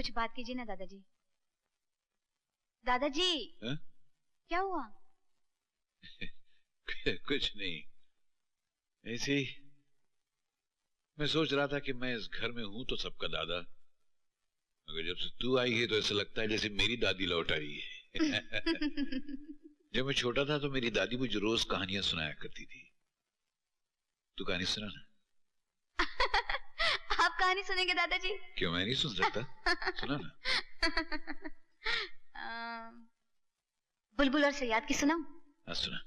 कुछ बात कीजिए ना दादाजी। दादाजी क्या हुआ? कुछ नहीं, ऐसे ही मैं सोच रहा था कि मैं इस घर में हूं तो सबका दादा, मगर जब से तू आई है तो ऐसा लगता है जैसे मेरी दादी लौट आई है। जब मैं छोटा था तो मेरी दादी मुझे रोज कहानियां सुनाया करती थी। तू कहानी सुना ना। आप कहानी सुनेंगे दादाजी? क्यों, मैं नहीं सुन सकता? सुना ना। बुलबुल और सयाद की सुनाऊं? हाँ सुना।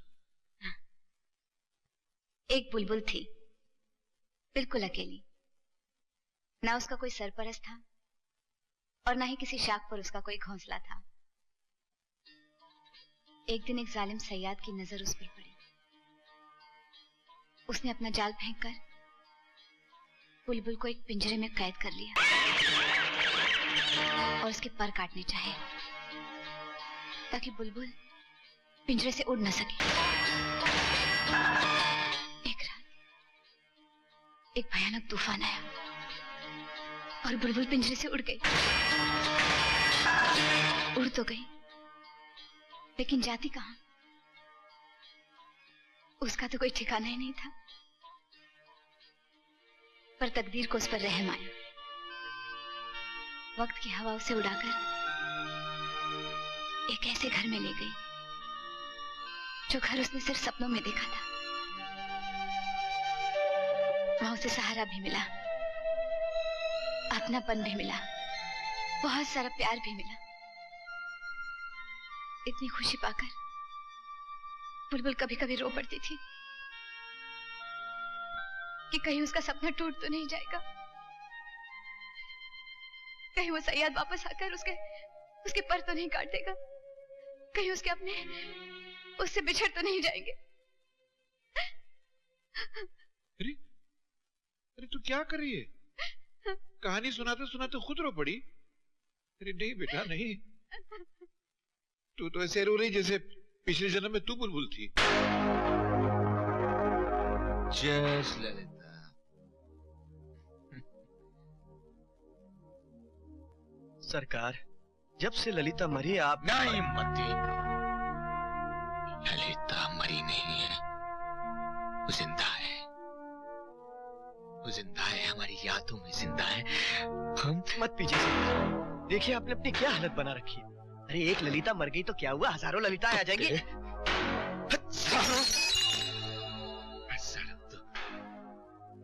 एक बुलबुल थी, बिल्कुल अकेली। ना उसका कोई सरपरस्त था और ना ही किसी शाख पर उसका कोई घोंसला था। एक दिन एक जालिम सयाद की नजर उस पर पड़ी। उसने अपना जाल फेंककर बुलबुल को एक पिंजरे में कैद कर लिया और उसके पर काटने चाहे ताकि बुलबुल पिंजरे से उड़ न सके। एक रात एक भयानक तूफान आया और बुलबुल पिंजरे से उड़ गई। उड़ तो गई लेकिन जाती कहां? उसका तो कोई ठिकाना ही नहीं था। पर तकदीर को उस पर रहम आया। वक्त की हवा उसे उड़ाकर एक ऐसे घर में ले गई जो घर उसने सिर्फ सपनों में देखा था। वहां उसे सहारा भी मिला, अपनापन भी मिला, बहुत सारा प्यार भी मिला। इतनी खुशी पाकर बुलबुल कभी कभी रो पड़ती थी कि कहीं उसका सपना टूट तो नहीं जाएगा, कहीं वो सयाद वापस आकर उसके पर तो नहीं काट देगा, कहीं उसके अपने उससे बिछड़ तो नहीं जाएंगे। अरे तू क्या कर रही है? कहानी सुनाते सुनाते खुद रो पड़ी? अरे नहीं बेटा नहीं, तू तो ऐसे रो रही जैसे पिछले जन्म में तू बुलबुल थी। जस ललिता, सरकार, जब से ललिता मरी आप नहीं मती, ललिता मरी नहीं है, वो जिंदा है, वो जिंदा है, हमारी यादों में जिंदा है। हम मत पीछे सरकार, देखिए आपने अपनी क्या हालत बना रखी है। अरे एक ललिता मर गई तो क्या हुआ, हजारों ललिता आ जाएंगी। हजारों तो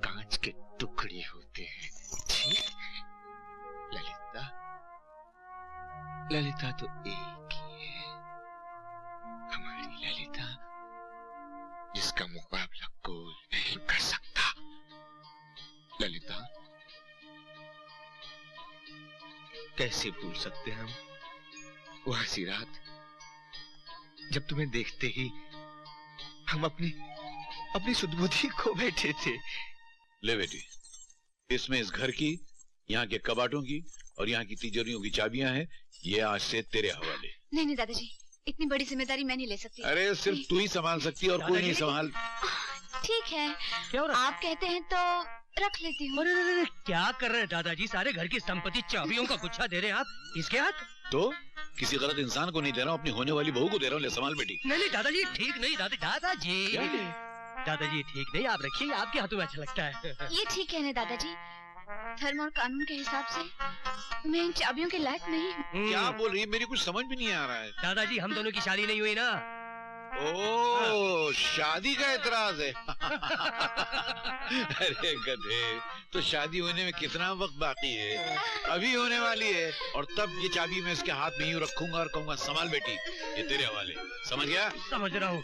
कांच के टुकड़े होते हैं। ललिता, ललिता तो एक ही है, हमारी ललिता, जिसका मुकाबला कोई नहीं कर सकता। ललिता, कैसे भूल सकते हम वो हंसी रात जब तुम्हें देखते ही हम अपनी सुध-बुद्धि खो बैठे थे। ले बेटी, इसमें इस घर की, यहाँ के कबाटों की और यहाँ की तिजोरियों की चाबियां हैं। ये आज से तेरे हवाले। नहीं नहीं दादाजी, इतनी बड़ी जिम्मेदारी मैं नहीं ले सकती। अरे सिर्फ तू ही संभाल सकती है और कोई नहीं संभाल। ठीक है, क्या हो रहा? आप कहते हैं तो रख लेती हूँ। अरे क्या कर रहे हैं दादाजी, सारे घर की संपत्ति चाबियों का गुच्छा दे रहे हैं आप इसके हाथ? तो किसी गलत इंसान को नहीं दे रहा हूँ, अपनी होने वाली बहू को दे रहा हूँ। ले संभाल बेटी। नहीं दादाजी ठीक नहीं, दादाजी दादाजी ठीक नहीं, आप रखिए, आपके हाथों में अच्छा लगता है। ये ठीक है ना दादाजी, धर्म और कानून के हिसाब से मैं इन चाबियों के लायक नहीं हूँ। क्या बोल रही है, मेरी कुछ समझ भी नहीं आ रहा है। दादाजी हम दोनों की शादी नहीं हुई ना। ओ शादी का एतराज है। अरे गधे, तो शादी होने में कितना वक्त बाकी है? अभी होने वाली है। और तब ये चाबी मैं इसके हाथ में यूं रखूंगा और कहूंगा संभाल बेटी, ये तेरे हवाले। समझ गया? समझ रहा हूँ।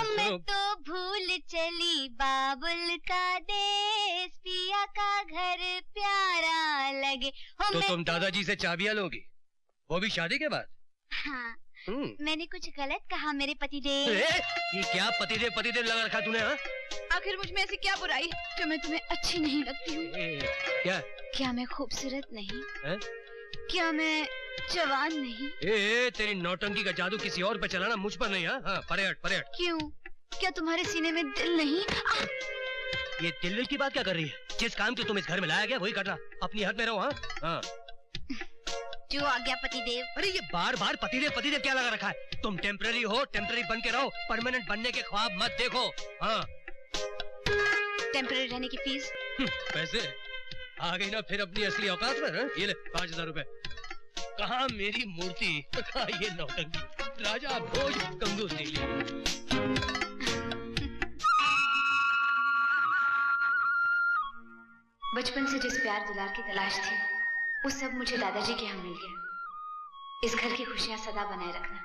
मैं तो भूल चली बाबुल का देश, पिया का घर प्यारा लगे। तो तुम दादाजी से चाबियां लोगी, वो भी शादी के बाद? हाँ, मैंने कुछ गलत कहा मेरे पतिदेव? ये क्या पतिदेव लगा रखा तूने? हाँ, आखिर मुझ में ऐसी क्या बुराई जो मैं तुम्हें अच्छी नहीं लगती हूँ? क्या मैं खूबसूरत नहीं? क्या मैं जवान नहीं? तेरी नौटंकी का जादू किसी और पे चलाना, मुझ पर नहीं। हाँ, परेड। क्यों? क्या तुम्हारे सीने में दिल नहीं? ये दिल की बात क्या कर रही है? जिस काम के तुम इस घर में लाया गया वही करना, अपनी हद में रहो। हाँ हाँ। जो आज्ञा पतिदेव। अरे ये बार बार पतिदेव क्या लगा रखा है? तुम टेम्पररी हो, टेम्पररी बन के रहो, परमानेंट बनने के ख्वाब मत देखो। हाँ। टेम्पररी रहने की फीस? पैसे आ गई ना फिर अपनी असली औकात में। ये ले 5000 रुपए। कहाँ मेरी मूर्ति, कहाँ ये नौटंकी। राजा भोज कंजूस निकली। बचपन से जिस प्यार दुलार की तलाश थी वो सब मुझे दादाजी के यहाँ मिल गया। इस घर की खुशियां सदा बनाए रखना।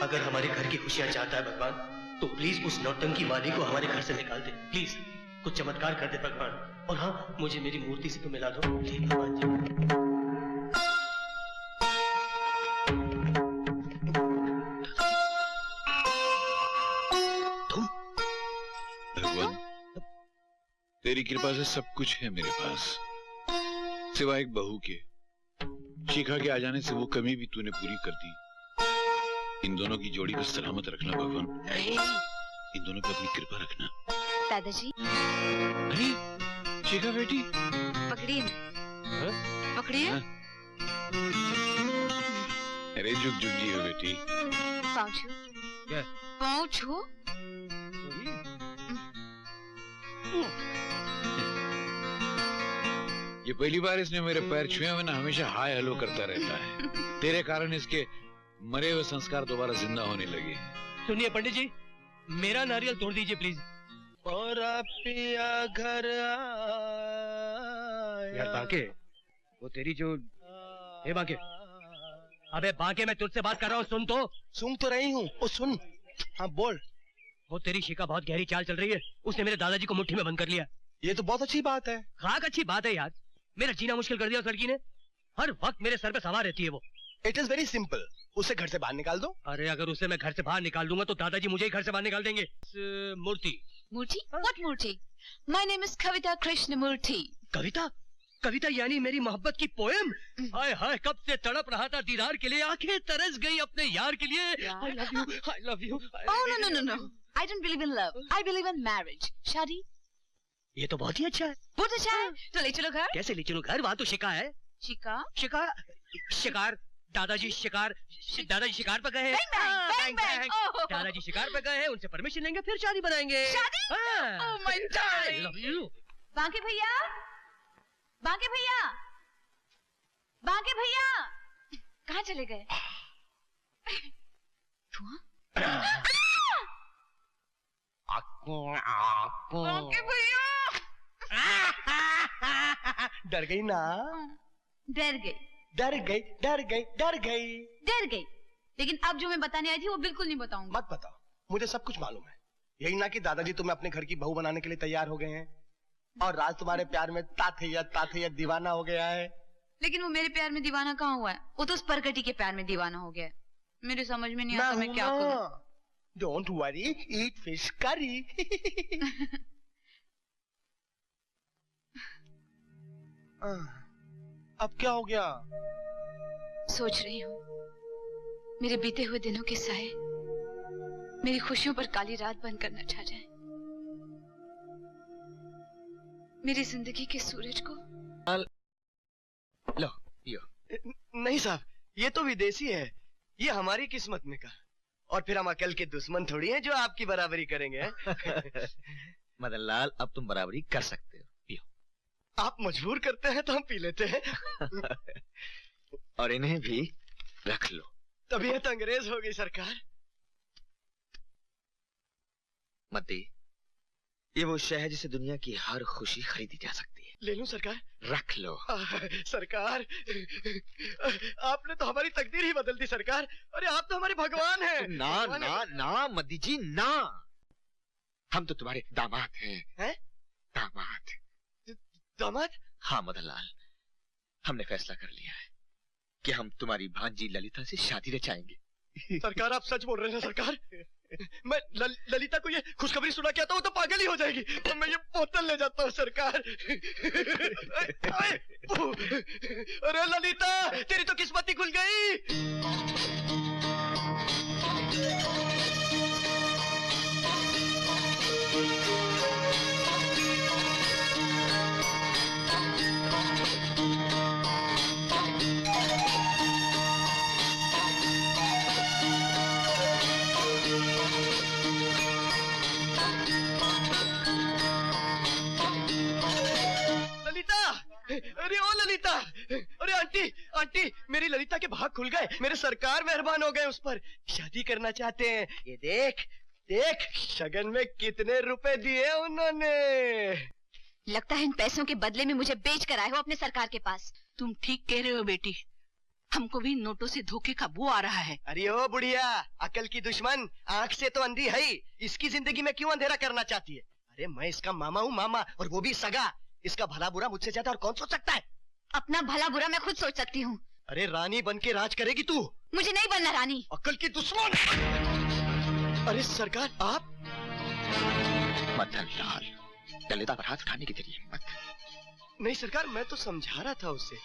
अगर हमारे घर की खुशियां चाहता है भगवान तो प्लीज उस नौटंकी वादी को हमारे घर से निकाल दे। प्लीज कुछ चमत्कार कर दे भगवान। और हाँ, मुझे मेरी मूर्ति से तो मिला दो प्लीज भगवान जी। तुम भगवान, तेरी कृपा से सब कुछ है मेरे पास, सिवाय एक बहू के। शिखा के आ जाने से वो कमी भी तूने पूरी कर दी। इन दोनों की जोड़ी को सलामत रखना भगवान। इन दोनों पे अपनी कृपा रखना। दादाजी। अरे शिखा बेटी, पकड़िए पकड़िए। अरे जुग जुग जी हो बेटी। पाँव छू। क्या? पाँव छू। ये पहली बार इसने मेरे पैर छुए हुए ना, हमेशा हाय हेलो करता रहता है। तेरे कारण इसके मरे हुए संस्कार दोबारा जिंदा होने लगे। सुनिए पंडित जी, मेरा नारियल तोड़ दीजिए प्लीज। और पिया घर यार बांके, वो तेरी जो ए बांके, अबे बांके मैं तुझसे बात कर रहा हूँ, सुन तो रही हूँ। ओ सुन, हाँ बोल। वो तेरी शिका बहुत गहरी चाल चल रही है, उसने मेरे दादाजी को मुट्ठी में बंद कर लिया। ये तो बहुत अच्छी बात है। खाक अच्छी बात है यार, मेरा जीना मुश्किल कर दिया उस लड़की ने। हर वक्त मेरे सर पे सवार रहती है वो। इट इज वेरी सिंपल, उसे घर से बाहर निकाल दो। अरे अगर उसे मैं घर से बाहर निकाल दूंगा तो दादाजी मुझे ही घर से बाहर निकाल देंगे। मूर्ति मूर्ति? What Murthy? My name is कविता कृष्णमूर्ति। कविता यानी मेरी मोहब्बत की पोएम। हाय हाय, कब से तड़प रहा था दीदार के लिए, आंखें तरस गई अपने यार के लिए। I love you, I love you. Oh no, I don't believe in love. I believe in marriage. शादी। ये तो बहुत ही अच्छा है। बहुत अच्छा है, तो ले चलो घर। कैसे ले चलो घर? वहाँ तो शिका है। शिकार। दादाजी शिकार पे गए हैं। दादाजी शिकार पे गए हैं, उनसे परमिशन लेंगे फिर शादी बनाएंगे। Oh my darling. I love you. बांके भैया, कहाँ चले गए? बांके भैया। डर गई ना? डर गई। लेकिन अब जो मैं बताने आई थी वो बिल्कुल नहीं बताऊंगी। मत बताओ, मुझे सब कुछ मालूम है। यही ना कि दादाजी तुम्हें अपने घर की बहू बनाने के लिए तैयार हो गए हैं और राज तुम्हारे प्यार में ताथैया दीवाना हो गया है। लेकिन वो मेरे प्यार में दीवाना कहाँ हुआ है? वो तो उस परकटी के प्यार में दीवाना हो गया है। मेरे समझ में नहीं आता मैं क्या करूं। Don't worry, eat fish curry. अब क्या हो गया? सोच रही हूँ मेरे बीते हुए दिनों के साए मेरी खुशियों पर काली रात बन कर न छा जाए। मेरी जिंदगी के सूरज को लो यो। नहीं साहब, ये तो विदेशी है, ये हमारी किस्मत में का। और फिर हम अकल के दुश्मन थोड़ी हैं जो आपकी बराबरी करेंगे। मदन लाल, अब तुम बराबरी कर सकते हो, पियो। आप मजबूर करते हैं तो हम पी लेते हैं। और इन्हें भी रख लो। तबीयत अंग्रेज हो गई सरकार। मती, ये वो शय है जिसे दुनिया की हर खुशी खरीदी जा सकती है। ले लूं सरकार? रख लो। सरकार, आपने तो हमारी तकदीर ही बदल दी सरकार। अरे आप तो हमारे भगवान हैं। ना मदी जी ना, हम तो तुम्हारे दामाद हैं। दामाद? हाँ मदन लाल, हमने फैसला कर लिया है कि हम तुम्हारी भांजी ललिता से शादी रचाएंगे। सरकार आप सच बोल रहे हैं सरकार? मैं ललिता को ये खुशखबरी सुना के आता हूँ तो पागल ही हो जाएगी। तो मैं ये बोतल ले जाता हूँ सरकार। अरे ललिता, तेरी तो किस्मत ही खुल गई। अरे ओ ललिता, अरे आंटी आंटी, मेरी ललिता के भाग खुल गए, मेरे सरकार मेहरबान हो गए उस पर, शादी करना चाहते हैं। ये देख देख शगन में कितने रुपए दिए उन्होंने। लगता है इन पैसों के बदले में मुझे बेच कर आए हो अपने सरकार के पास। तुम ठीक कह रहे हो बेटी, हमको भी नोटों से धोखे का बो आ रहा है। अरे ओ बुढ़िया, अकल की दुश्मन, आंख से तो अंधी है ही, इसकी जिंदगी में क्यों अंधेरा करना चाहती है? अरे मैं इसका मामा हूँ, मामा, और वो भी सगा। इसका भला बुरा मुझसे ज्यादा और कौन सोच सकता है? अपना भला बुरा मैं खुद सोच सकती हूँ। अरे रानी बन के राज करेगी तू? मुझे नहीं बनना रानी। अकल की दुश्मन। अरे सरकार आप? मदन लाल, ललिता पर हाथ उठाने की तेरी हिम्मत? नहीं सरकार, मैं तो समझा रहा था उसे।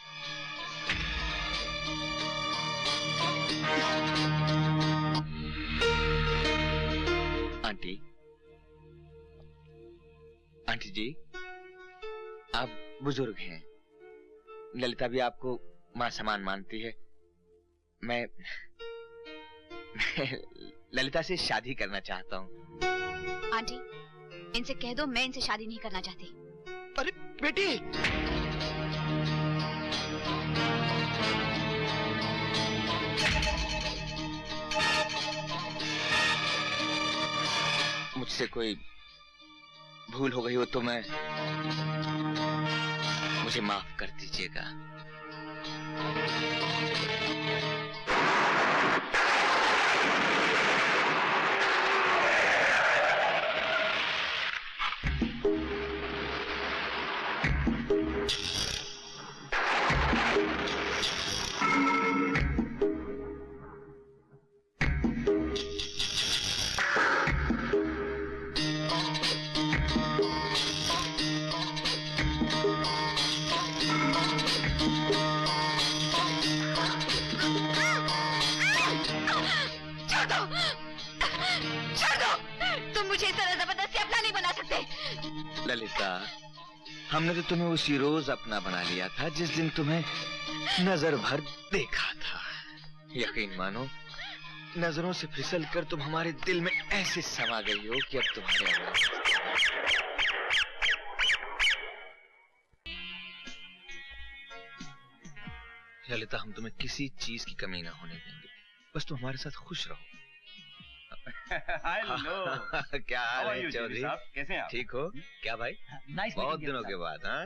आंटी, आंटी जी, आप बुजुर्ग हैं, ललिता भी आपको माँ समान मानती है। मैं ललिता से शादी करना चाहता हूँ। आंटी, इनसे कह दो मैं इनसे शादी नहीं करना चाहती। अरे बेटी, मुझसे कोई भूल हो गई हो तो मुझे माफ कर दीजिएगा। ललिता, हमने तो तुम्हें उसी रोज अपना बना लिया था जिस दिन तुम्हें नजर भर देखा था। यकीन मानो, नजरों से फिसल कर तुम हमारे दिल में ऐसे समा गई हो कि अब तुम्हारे ललिता, हम तुम्हें किसी चीज की कमी ना होने देंगे, बस तुम हमारे साथ खुश रहो। हेलो। क्या हाल है चौधरी साहब, कैसे हैं आप? ठीक हो क्या भाई? बहुत दिनों के बाद। हाँ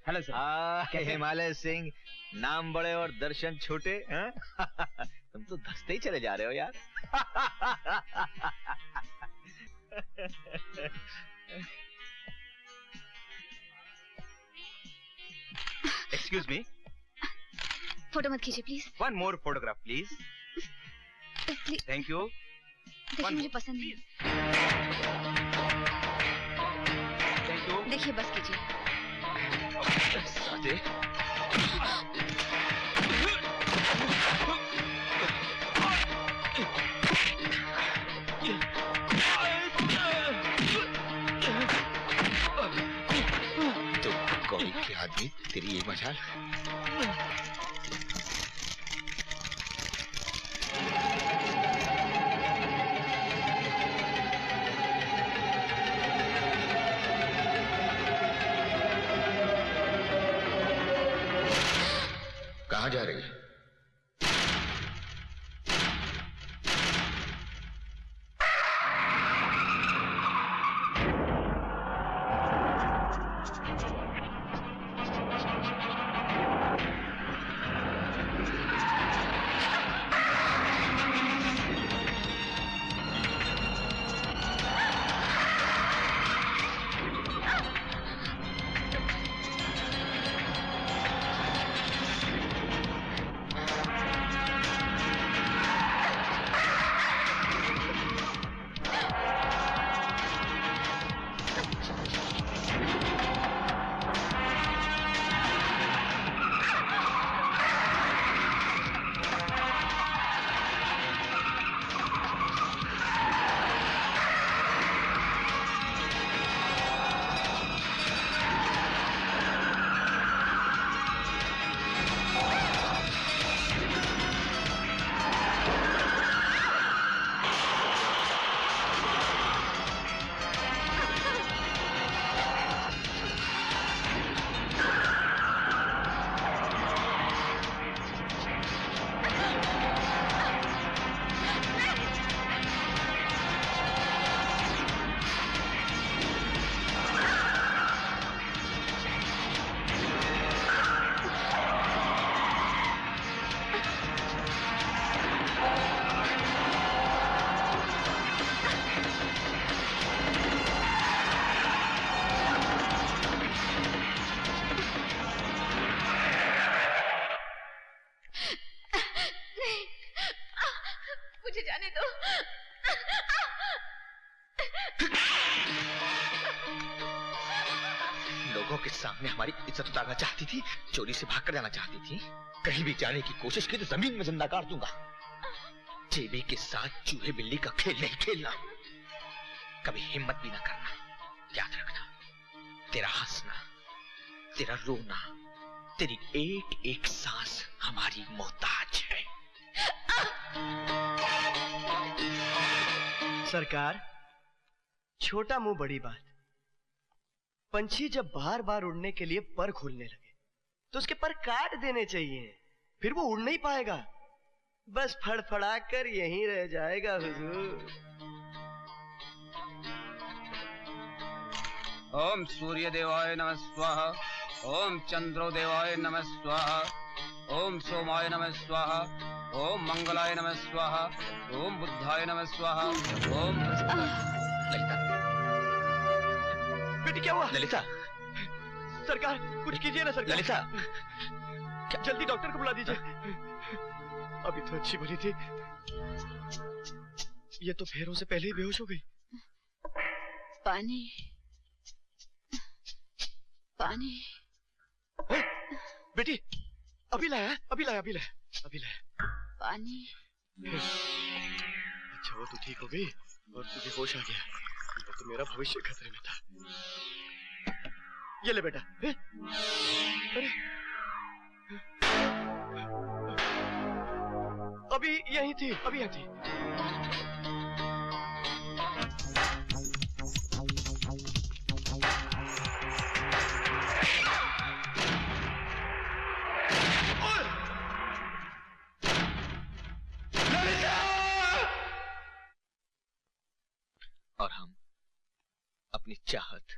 हेलो सर। हिमालय सिंह, नाम बड़े और दर्शन छोटे। तुम तो धंसते ही चले जा रहे हो यार। एक्सक्यूज मी, फोटो मत खींचिए please. One more photograph please. Please. Thank you. देखिए मुझे पसंद नहीं। Thank you. देखिए बस कीजिए। साजे। तो कौड़ी के आदमी, तेरी ये मजाल। कहाँ जा रही है? जाने दो। लोगों के सामने हमारी इज्जत उतारना चाहती थी, चोरी से भाग कर जाना चाहती थी। कहीं भी जाने की कोशिश की तो जमीन में जिंदा काट दूंगा। जेबी के साथ चूहे बिल्ली का खेल नहीं खेलना, कभी हिम्मत भी ना करना। याद रखना, तेरा हंसना, तेरा रोना, तेरी एक एक सांस हमारी मोहताज है। सरकार, छोटा मुंह बड़ी बात। पंछी जब बार बार उड़ने के लिए पर खोलने लगे तो उसके पर काट देने चाहिए, फिर वो उड़ नहीं पाएगा, बस फड़फड़ा कर यहीं रह जाएगा हुजूर। ओम सूर्य देवाय नमः स्वाहा, ओम चंद्रो देवाय नमः स्वाहा, ओम सोमाय नमः स्वाहा, ओम मंगलाय नमः स्वाहा, ओम बुद्धाय नमः स्वाहा, ओम ललिता, बेटी क्या हुआ? ललिता, सरकार कुछ कीजिए ना सरकार। ललिता, जल्दी डॉक्टर को बुला दीजिए। अभी तो अच्छी भली थी, ये तो फेरों से पहले ही बेहोश हो गई। पानी, पानी। बेटी अभी लाया, अभी लाया, अभी लाया, अभी लाया पानी। अच्छा वो तो ठीक हो गई और तुझे होश आ गया, तो मेरा भविष्य खतरे में था। ये ले बेटा। अरे अभी यहीं थी, अभी यहीं थी। और हम अपनी चाहत,